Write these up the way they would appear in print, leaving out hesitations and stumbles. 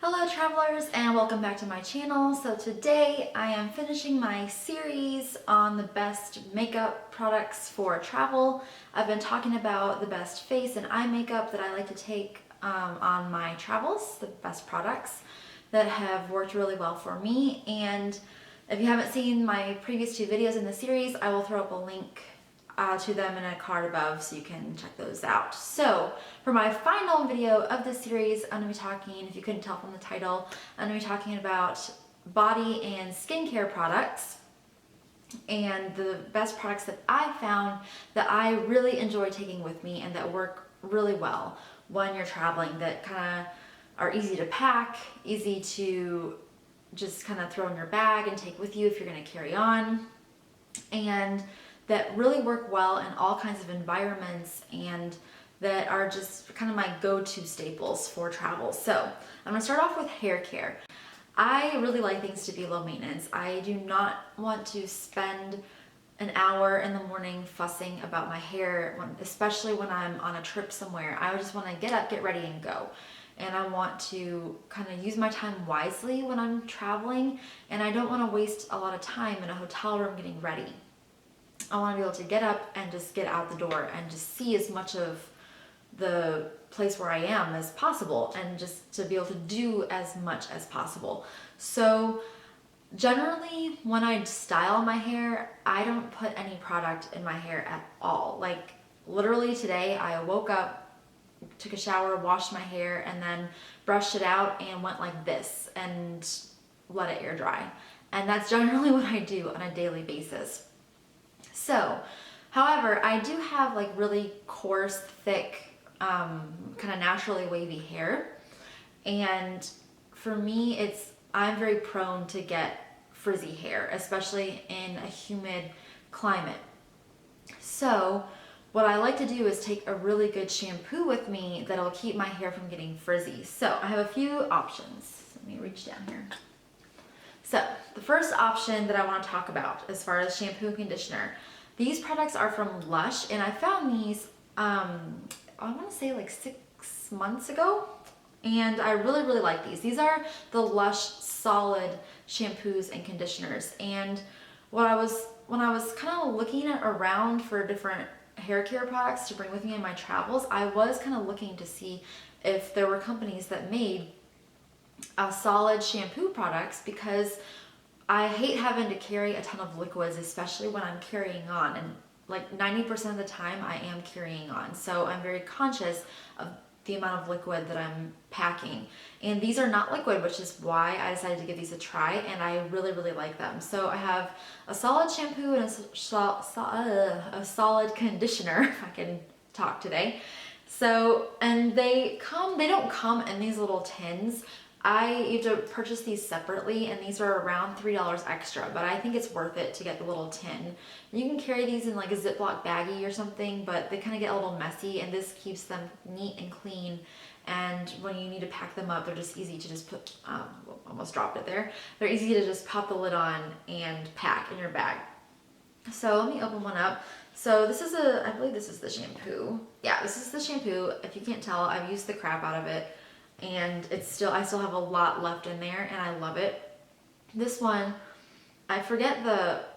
Hello travelers and welcome back to my channel. So today I am finishing my series on the best makeup products for travel. I've been talking about the best face and eye makeup that I like to take on my travels, the best products that have worked really well for me. And if you haven't seen my previous two videos in the series, I will throw up a link to them in a card above so you can check those out. So for my final video of this series, I'm going to be talking, if you couldn't tell from the title, I'm going to be talking about body and skincare products and the best products that I found that I really enjoy taking with me and that work really well when you're traveling, that kind of are easy to pack, easy to just kind of throw in your bag and take with you if you're going to carry on, and that really work well in all kinds of environments and that are just kind of my go-to staples for travel. So I'm gonna start off with hair care. I really like things to be low maintenance. I do not want to spend an hour in the morning fussing about my hair, especially when I'm on a trip somewhere. I just want to get up, get ready, and go. And I want to kind of use my time wisely when I'm traveling, and I don't want to waste a lot of time in a hotel room getting ready. I want to be able to get up and just get out the door and just see as much of the place where I am as possible, and just to be able to do as much as possible. So generally when I style my hair, I don't put any product in my hair at all. Like literally today I woke up, took a shower, washed my hair, and then brushed it out and went like this and let it air dry. And that's generally what I do on a daily basis. So, however, I do have like really coarse, thick, kind of naturally wavy hair. And for me, I'm very prone to get frizzy hair, especially in a humid climate. So what I like to do is take a really good shampoo with me that'll keep my hair from getting frizzy. So I have a few options. Let me reach down here. So the first option that I want to talk about as far as shampoo and conditioner, these products are from Lush, and I found these, I want to say like 6 months ago, and I really like these. These are the Lush solid shampoos and conditioners. And when I was kind of looking around for different hair care products to bring with me in my travels, I was kind of looking to see if there were companies that made solid shampoo products, because I hate having to carry a ton of liquids, especially when I'm carrying on, and like 90% of the time I am carrying on. So I'm very conscious of the amount of liquid that I'm packing. And these are not liquid, which is why I decided to give these a try, and I really like them. So I have a solid shampoo and a solid conditioner, if I can talk today. So, and they don't come in these little tins. You have to purchase these separately, and these are around $3 extra, but I think it's worth it to get the little tin. You can carry these in like a Ziploc baggie or something, but they kind of get a little messy, and this keeps them neat and clean. And when you need to pack them up, they're just easy to just put, almost dropped it there. They're easy to just pop the lid on and pack in your bag. So let me open one up. So this is I believe this is the shampoo. Yeah, this is the shampoo. If you can't tell, I've used the crap out of it, and I still have a lot left in there, and I love it. This one, I forget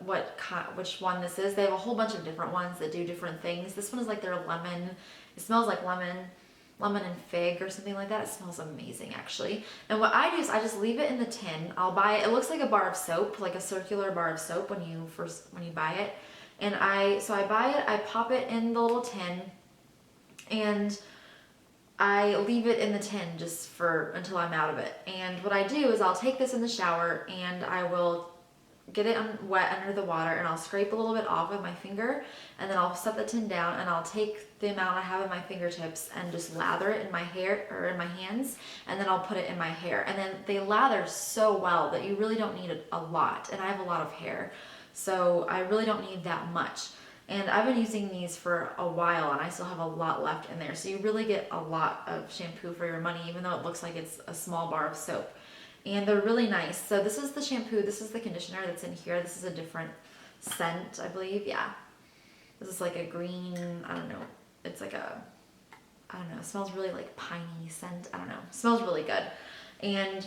which one this is. They have a whole bunch of different ones that do different things. This one is like their lemon. It smells like lemon and fig or something like that. It smells amazing, actually. And what I do is I just leave it in the tin. I'll buy it. It looks like a bar of soap, like a circular bar of soap when you buy it. And so I buy it, I pop it in the little tin, and I leave it in the tin just until I'm out of it. And what I do is I'll take this in the shower, and I will get it wet under the water, and I'll scrape a little bit off with my finger, and then I'll set the tin down, and I'll take the amount I have in my fingertips and just lather it in my hair or in my hands, and then I'll put it in my hair. And then they lather so well that you really don't need a lot, and I have a lot of hair, so I really don't need that much. And I've been using these for a while, and I still have a lot left in there. So you really get a lot of shampoo for your money, even though it looks like it's a small bar of soap. And they're really nice. So this is the shampoo, this is the conditioner that's in here. This is a different scent, I believe. Yeah. This is like a green, I don't know. It's like it smells really like piney scent. I don't know. It smells really good. And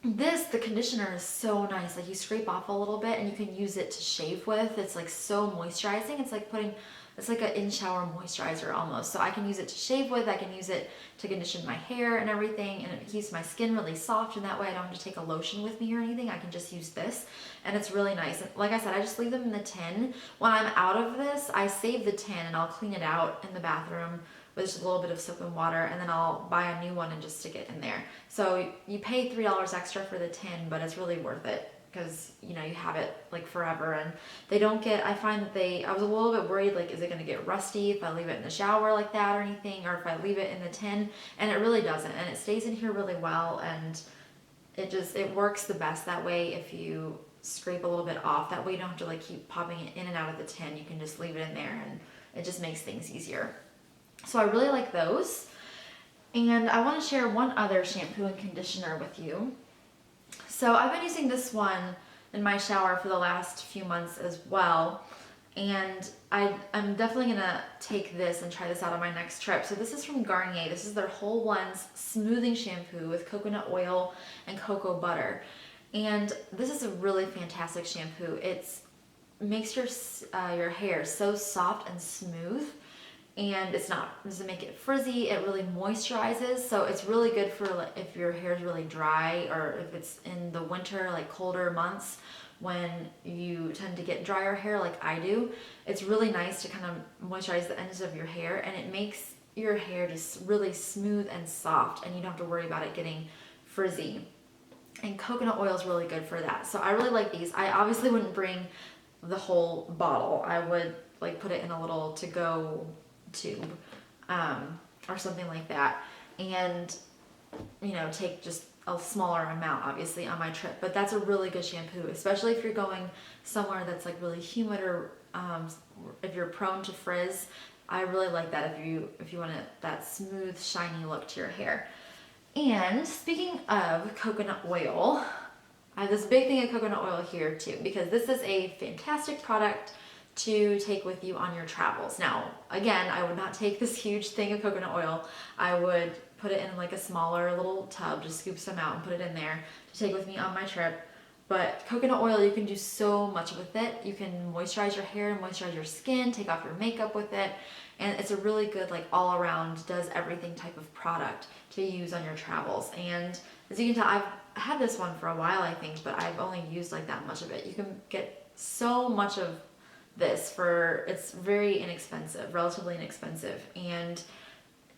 the conditioner is so nice. Like you scrape off a little bit and you can use it to shave with. It's like so moisturizing. It's like an in-shower moisturizer almost. So I can use it to shave with, I can use it to condition my hair and everything, and it keeps my skin really soft, and that way I don't have to take a lotion with me or anything. I can just use this, and it's really nice. And like I said, I just leave them in the tin. When I'm out of this, I save the tin and I'll clean it out in the bathroom with just a little bit of soap and water, and then I'll buy a new one and just stick it in there. So you pay $3 extra for the tin, but it's really worth it because you know you have it like forever, and they don't get, I find that I was a little bit worried, like is it going to get rusty if I leave it in the shower like that or anything, or if I leave it in the tin, and it really doesn't, and it stays in here really well, and it works the best that way. If you scrape a little bit off, that way you don't have to like keep popping it in and out of the tin. You can just leave it in there and it just makes things easier. So I really like those. And I want to share one other shampoo and conditioner with you. So I've been using this one in my shower for the last few months as well. And I'm definitely gonna take this and try this out on my next trip. So this is from Garnier. This is their Whole Ones Smoothing Shampoo with coconut oil and cocoa butter. And this is a really fantastic shampoo. It makes your hair so soft and smooth. And doesn't make it frizzy. It really moisturizes, so it's really good for like, if your hair is really dry, or if it's in the winter, like colder months when you tend to get drier hair like I do. It's really nice to kind of moisturize the ends of your hair, and it makes your hair just really smooth and soft, and you don't have to worry about it getting frizzy. And coconut oil is really good for that. So I really like these. I obviously wouldn't bring the whole bottle. I would like put it in a little to-go tube or something like that, and you know, take just a smaller amount obviously on my trip. But that's a really good shampoo, especially if you're going somewhere that's like really humid, or if you're prone to frizz. I really like that if you want that smooth shiny look to your hair. And speaking of coconut oil, I have this big thing of coconut oil here too, because this is a fantastic product to take with you on your travels. Now, again, I would not take this huge thing of coconut oil. I would put it in like a smaller little tub, just scoop some out and put it in there to take with me on my trip. But coconut oil, you can do so much with it. You can moisturize your hair, moisturize your skin, take off your makeup with it. And it's a really good, like all around, does everything type of product to use on your travels. And as you can tell, I've had this one for a while, I think, but I've only used like that much of it. You can get so much of this it's very inexpensive, relatively inexpensive, and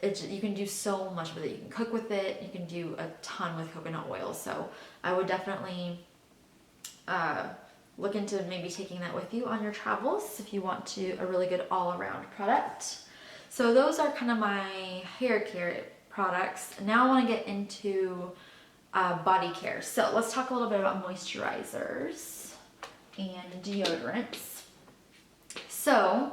you can do so much with it. You can cook with it, you can do a ton with coconut oil. So I would definitely look into maybe taking that with you on your travels if you want a really good all-around product. So those are kind of my hair care products. Now I want to get into body care. So let's talk a little bit about moisturizers and deodorants. So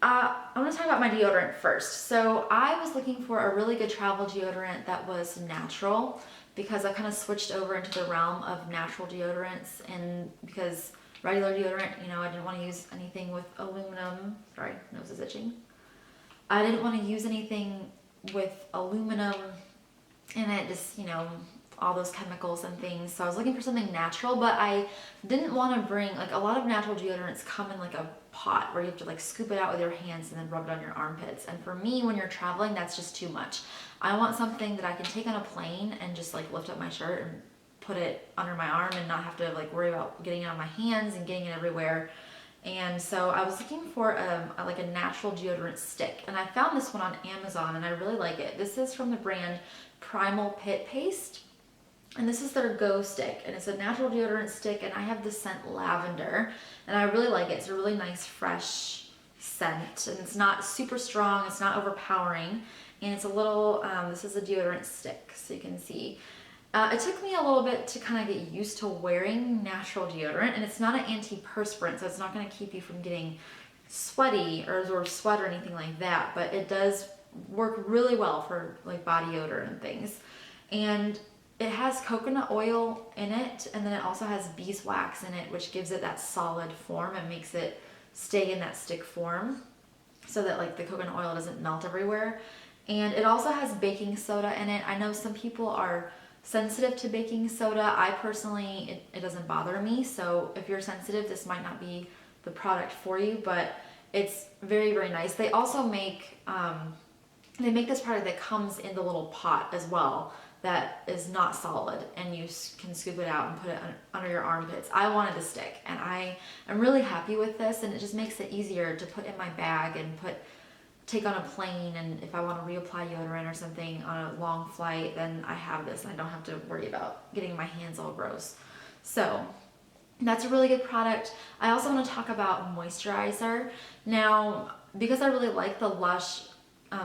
I want to talk about my deodorant first. So I was looking for a really good travel deodorant that was natural, because I kind of switched over into the realm of natural deodorants, and because regular deodorant, you know, I didn't want to use anything with aluminum. Sorry, nose is itching. I didn't want to use anything with aluminum in it, just, you know, all those chemicals and things. So I was looking for something natural, but I didn't want to bring, like, a lot of natural deodorants come in like a pot where you have to like scoop it out with your hands and then rub it on your armpits. And for me, when you're traveling, that's just too much. I want something that I can take on a plane and just like lift up my shirt and put it under my arm and not have to like worry about getting it on my hands and getting it everywhere. And so I was looking for like a natural deodorant stick, and I found this one on Amazon and I really like it. This is from the brand Primal Pit Paste, and this is their Go Stick, and it's a natural deodorant stick, and I have the scent lavender, and I really like it. It's a really nice fresh scent, and it's not super strong, it's not overpowering, and it's a little, this is a deodorant stick, so you can see. It took me a little bit to kind of get used to wearing natural deodorant, and it's not an antiperspirant, so it's not going to keep you from getting sweaty or absorb sweat or anything like that, but it does work really well for like body odor and things. And it has coconut oil in it, and then it also has beeswax in it, which gives it that solid form and makes it stay in that stick form so that like the coconut oil doesn't melt everywhere. And it also has baking soda in it. I know some people are sensitive to baking soda. I personally, it doesn't bother me. So if you're sensitive, this might not be the product for you, but it's very, very nice. They also make, they make this product that comes in the little pot as well that is not solid, and you can scoop it out and put it under your armpits. I wanted the stick, and I am really happy with this, and it just makes it easier to put in my bag and take on a plane, and if I want to reapply deodorant or something on a long flight, then I have this and I don't have to worry about getting my hands all gross. So that's a really good product. I also want to talk about moisturizer. Now, because I really like the Lush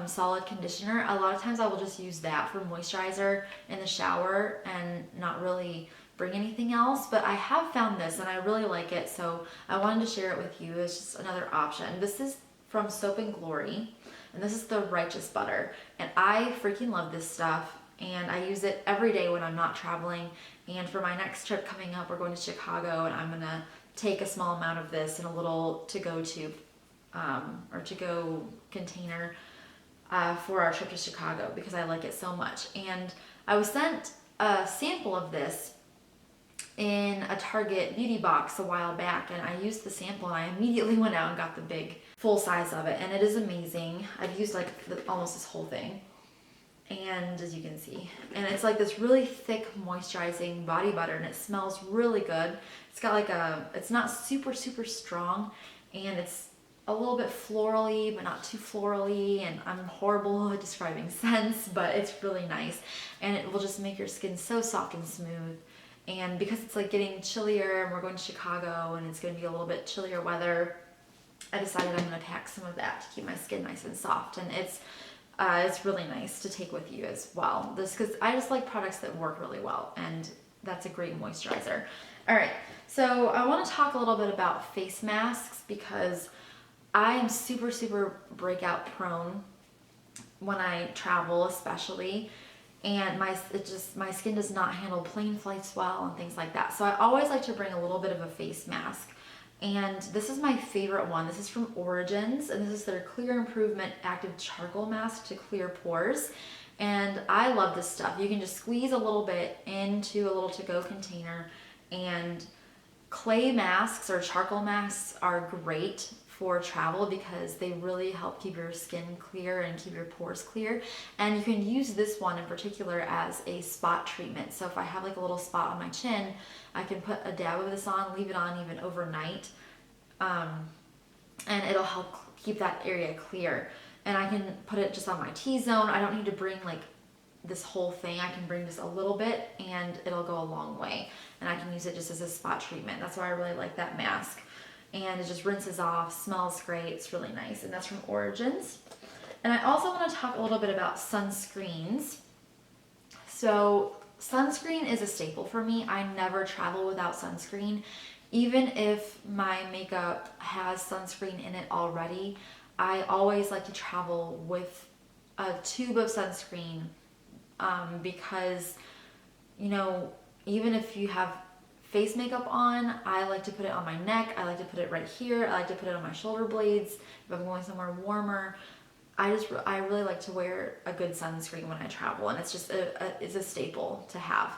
solid conditioner, a lot of times I will just use that for moisturizer in the shower and not really bring anything else, but I have found this and I really like it, so I wanted to share it with you. It's just another option. This is from Soap and Glory, and this is the Righteous Butter, and I freaking love this stuff, and I use it every day when I'm not traveling. And for my next trip coming up, we're going to Chicago, and I'm gonna take a small amount of this in a little to-go tube or to-go container for our trip to Chicago because I like it so much. And I was sent a sample of this in a Target beauty box a while back, and I used the sample and I immediately went out and got the big full size of it, and it is amazing. I've used like almost this whole thing, and as you can see, and it's like this really thick moisturizing body butter, and it smells really good. It's got like it's not super strong, and it's a little bit florally but not too florally, and I'm horrible at describing scents, but it's really nice, and it will just make your skin so soft and smooth. And because it's like getting chillier and we're going to Chicago and it's going to be a little bit chillier weather, I decided I'm going to pack some of that to keep my skin nice and soft, and it's really nice to take with you as well. This, because I just like products that work really well, and that's a great moisturizer. All right, so I want to talk a little bit about face masks because I am super breakout prone when I travel, especially, and my skin does not handle plane flights well and things like that. So I always like to bring a little bit of a face mask. And this is my favorite one. This is from Origins, and this is their Clear Improvement Active Charcoal Mask to clear pores. And I love this stuff. You can just squeeze a little bit into a little to-go container, and clay masks or charcoal masks are great for travel because they really help keep your skin clear and keep your pores clear. And you can use this one in particular as a spot treatment. So if I have like a little spot on my chin, I can put a dab of this on, leave it on even overnight, and it'll help keep that area clear. And I can put it just on my T-zone. I don't need to bring like this whole thing. I can bring just a little bit and it'll go a long way. And I can use it just as a spot treatment. That's why I really like that mask. And it just rinses off, smells great, it's really nice, and that's from Origins. And I also want to talk a little bit about sunscreens. So sunscreen is a staple for me. I never travel without sunscreen. Even if my makeup has sunscreen in it already, I always like to travel with a tube of sunscreen because, you know, even if you have face makeup on, I like to put it on my neck, I like to put it right here, I like to put it on my shoulder blades if I'm going somewhere warmer. I really like to wear a good sunscreen when I travel, and it's just it's a staple to have.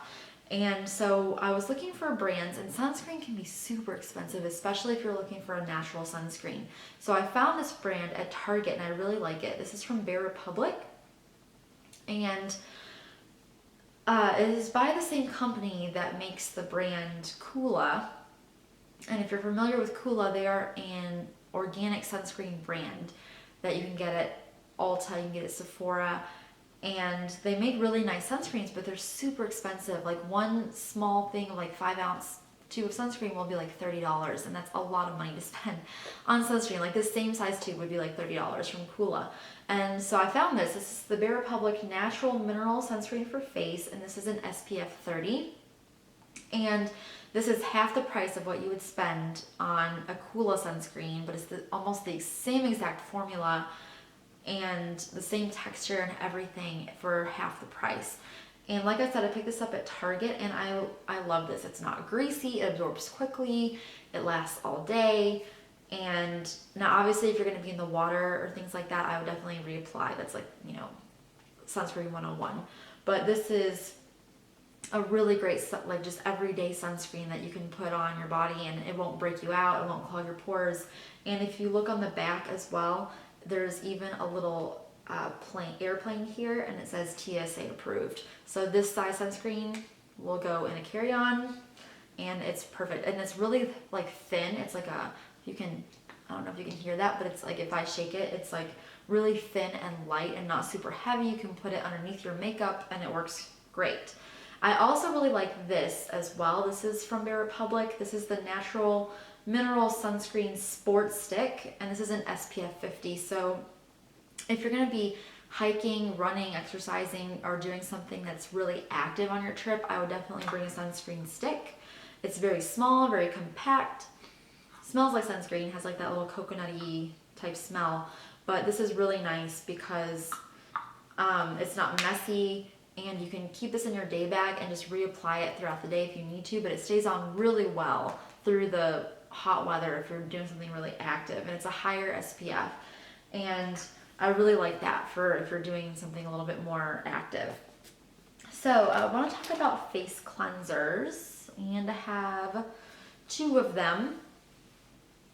And so I was looking for brands, and sunscreen can be super expensive, especially if you're looking for a natural sunscreen. So I found this brand at Target and I really like it. This is from Bare Republic, and it is by the same company that makes the brand Coola. And if you're familiar with Coola, they are an organic sunscreen brand that you can get at Ulta, you can get at Sephora, and they make really nice sunscreens, but they're super expensive. Like one small thing of like 5-ounce tube of sunscreen will be like $30, and that's a lot of money to spend on sunscreen. Like this same size tube would be like $30 from Coola. And so I found this. This is the Bare Republic Natural Mineral Sunscreen for Face, and this is an SPF 30. And this is half the price of what you would spend on a Coola sunscreen, but it's almost the same exact formula and the same texture and everything for half the price. And like I said, I picked this up at Target, and I love this. It's not greasy, it absorbs quickly, it lasts all day. And now obviously if you're going to be in the water or things like that, I would definitely reapply. That's like, you know, sunscreen 101. But this is a really great, like just everyday sunscreen that you can put on your body and it won't break you out, it won't clog your pores. And if you look on the back as well, there's even a little airplane here, and it says TSA approved. So this size sunscreen will go in a carry-on, and it's perfect. And it's really like thin. It's like I don't know if you can hear that, but it's like if I shake it, it's like really thin and light and not super heavy. You can put it underneath your makeup and it works great. I also really like this as well. This is from Bare Republic. This is the Natural Mineral Sunscreen Sport Stick, and this is an SPF 50. So if you're gonna be hiking, running, exercising, or doing something that's really active on your trip, I would definitely bring a sunscreen stick. It's very small, very compact, smells like sunscreen, has like that little coconutty type smell, but this is really nice because it's not messy, and you can keep this in your day bag and just reapply it throughout the day if you need to, but it stays on really well through the hot weather if you're doing something really active, and it's a higher SPF, and I really like that for if you're doing something a little bit more active. So I want to talk about face cleansers, and I have 2 of them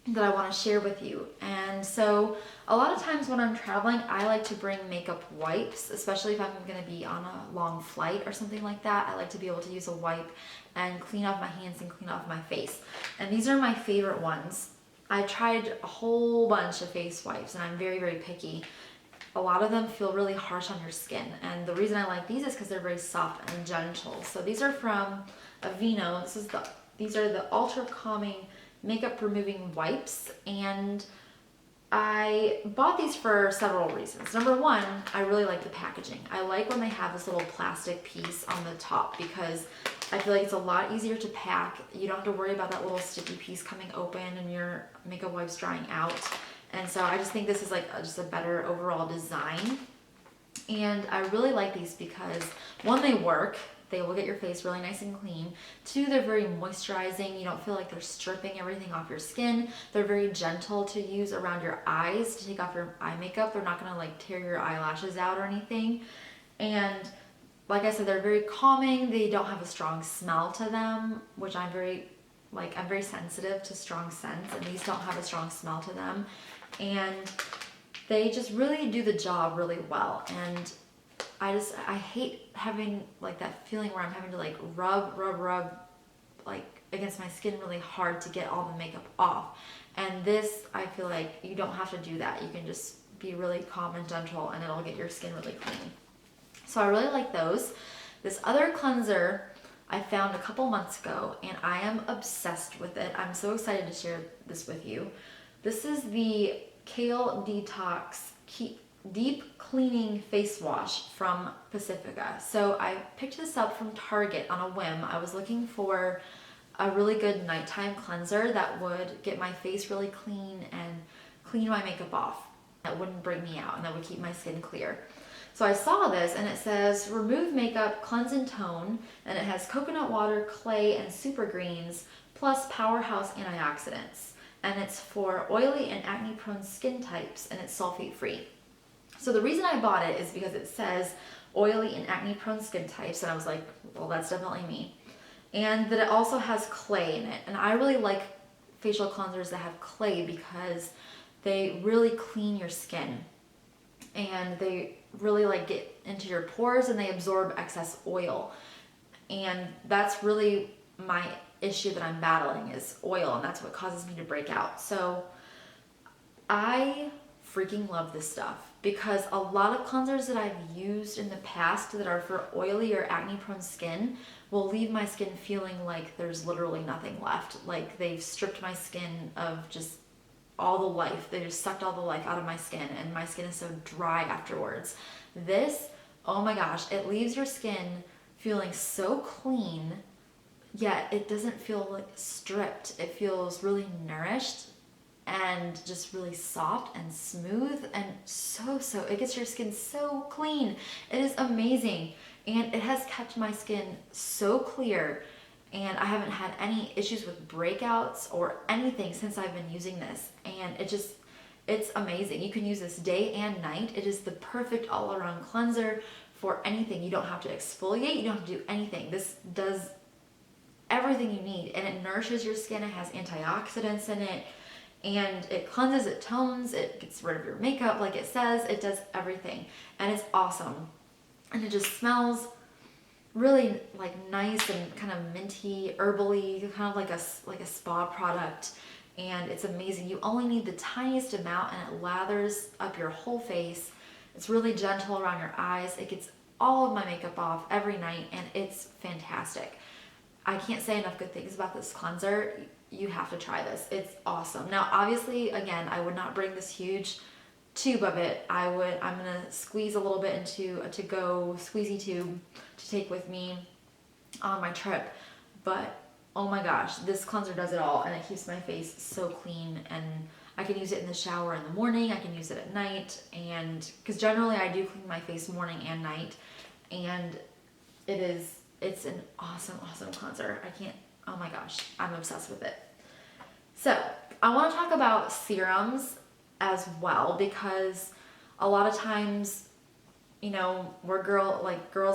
that I want to share with you. And so a lot of times when I'm traveling, I like to bring makeup wipes, especially if I'm going to be on a long flight or something like that. I like to be able to use a wipe and clean off my hands and clean off my face. And these are my favorite ones. I tried a whole bunch of face wipes, and I'm very, very picky. A lot of them feel really harsh on your skin, and the reason I like these is because they're very soft and gentle. So these are from Aveeno. These are the Ultra Calming Makeup Removing Wipes, and I bought these for several reasons. Number one, I really like the packaging. I like when they have this little plastic piece on the top because I feel like it's a lot easier to pack. You don't have to worry about that little sticky piece coming open and your makeup wipes drying out. And so I just think this is like just a better overall design. And I really like these because 1, they work. They will get your face really nice and clean. 2, they're very moisturizing. You don't feel like they're stripping everything off your skin. They're very gentle to use around your eyes to take off your eye makeup. They're not gonna like tear your eyelashes out or anything. And like I said, they're very calming. They don't have a strong smell to them, which I'm very sensitive to strong scents, and these don't have a strong smell to them. And they just really do the job really well. And I hate having like that feeling where I'm having to like rub like against my skin really hard to get all the makeup off. And this, I feel like you don't have to do that. You can just be really calm and gentle, and it'll get your skin really clean. So I really like those. This other cleanser I found a couple months ago, and I am obsessed with it. I'm so excited to share this with you. This is the Kale Detox Deep Cleaning Face Wash from Pacifica. So I picked this up from Target on a whim. I was looking for a really good nighttime cleanser that would get my face really clean and clean my makeup off. That wouldn't break me out and that would keep my skin clear. So I saw this, and it says remove makeup, cleanse and tone, and it has coconut water, clay, and super greens, plus powerhouse antioxidants. And it's for oily and acne prone skin types, and it's sulfate free. So the reason I bought it is because it says oily and acne prone skin types, and I was like, well, that's definitely me. And that it also has clay in it. And I really like facial cleansers that have clay because they really clean your skin, and they really like get into your pores, and they absorb excess oil. And that's really my issue that I'm battling is oil, and that's what causes me to break out. So I freaking love this stuff because a lot of cleansers that I've used in the past that are for oily or acne prone skin will leave my skin feeling like there's literally nothing left. Like they've stripped my skin of just all the life. They just sucked all the life out of my skin, and my skin is so dry afterwards. This, oh my gosh, it leaves your skin feeling so clean, yet it doesn't feel like stripped. It feels really nourished and just really soft and smooth, and it gets your skin so clean. It is amazing, and it has kept my skin so clear, and I haven't had any issues with breakouts or anything since I've been using this. And it's amazing. You can use this day and night. It is the perfect all-around cleanser for anything. You don't have to exfoliate, you don't have to do anything. This does everything you need, and it nourishes your skin. It has antioxidants in it, and it cleanses, it tones, it gets rid of your makeup like it says. It does everything, and it's awesome. And it just smells really like nice and kind of minty, herbally, kind of like a spa product. And it's amazing. You only need the tiniest amount, and it lathers up your whole face. It's really gentle around your eyes. It gets all of my makeup off every night, and it's fantastic. I can't say enough good things about this cleanser. You have to try this. It's awesome. Now, obviously, again, I would not bring this huge tube of it. I'm gonna squeeze a little bit into a to-go squeezy tube to take with me on my trip. But oh my gosh, this cleanser does it all, and it keeps my face so clean. And I can use it in the shower in the morning, I can use it at night, and because generally I do clean my face morning and night, and it's an awesome cleanser. Oh my gosh, I'm obsessed with it. So I want to talk about serums as well, because a lot of times, you know, girls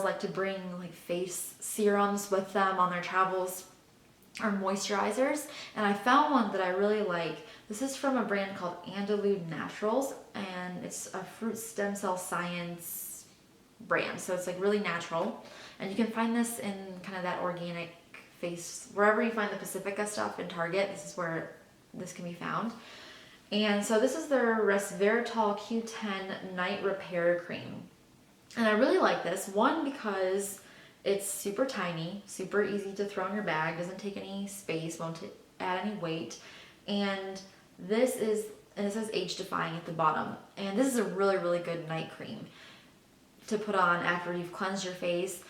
like to bring like face serums with them on their travels, or moisturizers, and I found one that I really like. This is from a brand called Andalou Naturals, and it's a fruit stem cell science brand, so it's like really natural. And you can find this in kind of that organic face, wherever you find the Pacifica stuff in Target. This is where this can be found. And so this is their Resveratrol Q10 Night Repair Cream, and I really like this one because it's super tiny, super easy to throw in your bag, doesn't take any space, won't add any weight. And it says age defying at the bottom. And this is a really good night cream to put on after you've cleansed your face.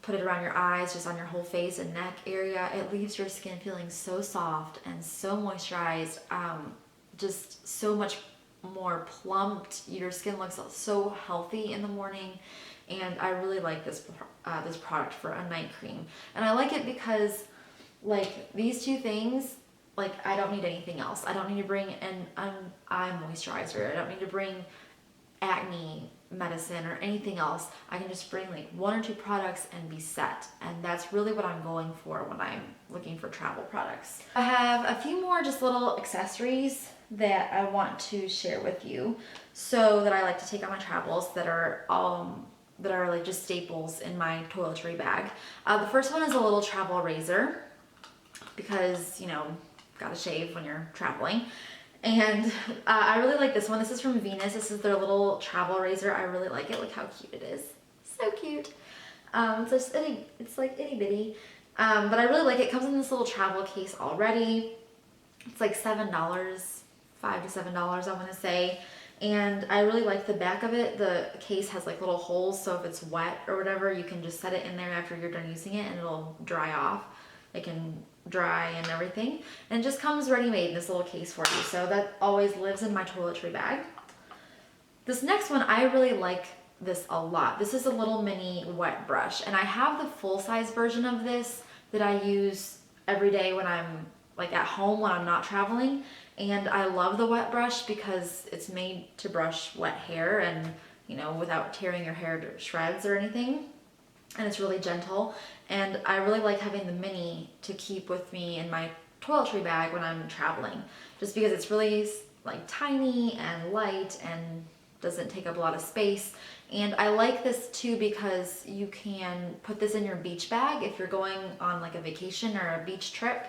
Put it around your eyes, just on your whole face and neck area. It leaves your skin feeling so soft and so moisturized, just so much more plumped. Your skin looks so healthy in the morning. And I really like this product for a night cream. And I like it because, like, these two things, like, I don't need anything else. I don't need to bring an eye moisturizer. I don't need to bring acne medicine or anything else. I can just bring like 1 or 2 products and be set. And that's really what I'm going for when I'm looking for travel products. I have a few more just little accessories that I want to share with you, so that I like to take on my travels, that are like just staples in my toiletry bag. The first one is a little travel razor, because, you know, gotta shave when you're traveling. And I really like this one. This is from Venus. This is their little travel razor. I really like it. Look how cute it is. So cute. It's like itty bitty. But I really like it. It comes in this little travel case already. It's like $7, $5 to $7, I want to say. And I really like the back of it. The case has like little holes, so if it's wet or whatever, you can just set it in there after you're done using it, and it'll dry off. It can dry and everything. And it just comes ready-made in this little case for you. So that always lives in my toiletry bag. This next one, I really like this a lot. This is a little mini wet brush, and I have the full-size version of this that I use every day when I'm like at home, when I'm not traveling. And I love the wet brush because it's made to brush wet hair, and, you know, without tearing your hair to shreds or anything. And it's really gentle. And I really like having the mini to keep with me in my toiletry bag when I'm traveling, just because it's really like tiny and light and doesn't take up a lot of space. And I like this too because you can put this in your beach bag if you're going on like a vacation or a beach trip,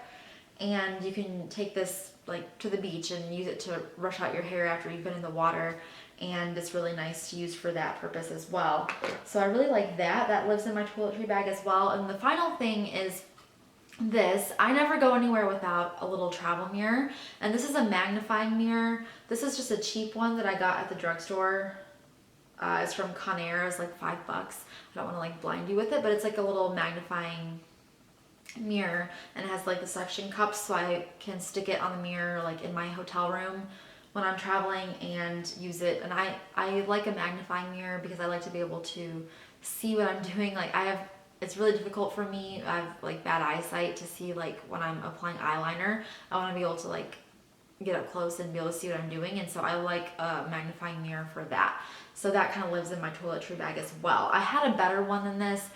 and you can take this like to the beach and use it to brush out your hair after you've been in the water. And it's really nice to use for that purpose as well. So I really like that. That lives in my toiletry bag as well. And the final thing is this. I never go anywhere without a little travel mirror. And this is a magnifying mirror. This is just a cheap one that I got at the drugstore. It's from Conair. It's like $5. I don't want to like blind you with it, but it's like a little magnifying mirror, and it has like the suction cups, so I can stick it on the mirror like in my hotel room when I'm traveling and use it. And I like a magnifying mirror because I like to be able to see what I'm doing. Like it's really difficult for me. I have like bad eyesight to see like when I'm applying eyeliner. I want to be able to like get up close and be able to see what I'm doing, and so I like a magnifying mirror for that. So that kind of lives in my toiletry bag as well. I had a better one than this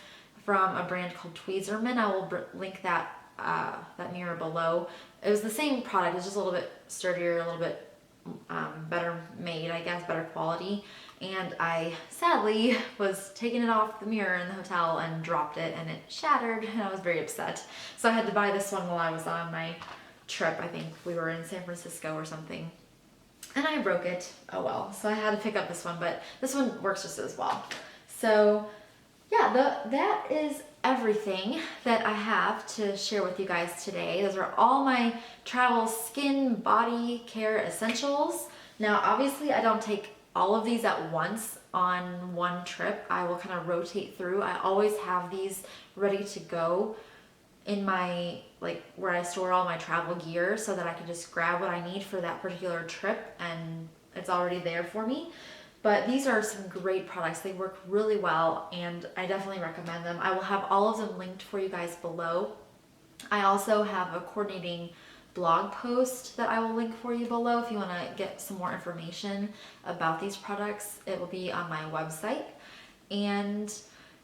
from a brand called Tweezerman. I will link that mirror below. It was the same product, it's just a little bit sturdier, a little bit better made, I guess, better quality. And I sadly was taking it off the mirror in the hotel and dropped it, and it shattered, and I was very upset. So I had to buy this one while I was on my trip. I think we were in San Francisco or something, and I broke it. Oh well. So I had to pick up this one, but this one works just as well. So yeah, that is everything that I have to share with you guys today. Those are all my travel skin body care essentials. Now obviously I don't take all of these at once on one trip. I will kind of rotate through. I always have these ready to go in my, like, where I store all my travel gear, so that I can just grab what I need for that particular trip and it's already there for me. But these are some great products. They work really well, and I definitely recommend them. I will have all of them linked for you guys below. I also have a coordinating blog post that I will link for you below if you want to get some more information about these products. It will be on my website. And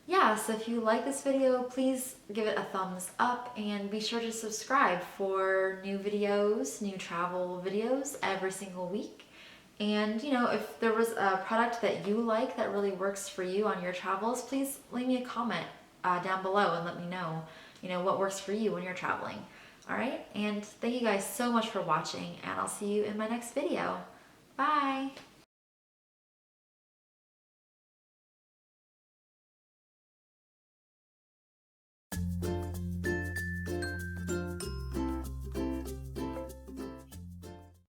yeah, so if you like this video, please give it a thumbs up and be sure to subscribe for new videos, new travel videos every single week. And you know, if there was a product that you like that really works for you on your travels, please leave me a comment down below and let me know, you know, what works for you when you're traveling. All right, and thank you guys so much for watching, and I'll see you in my next video. Bye.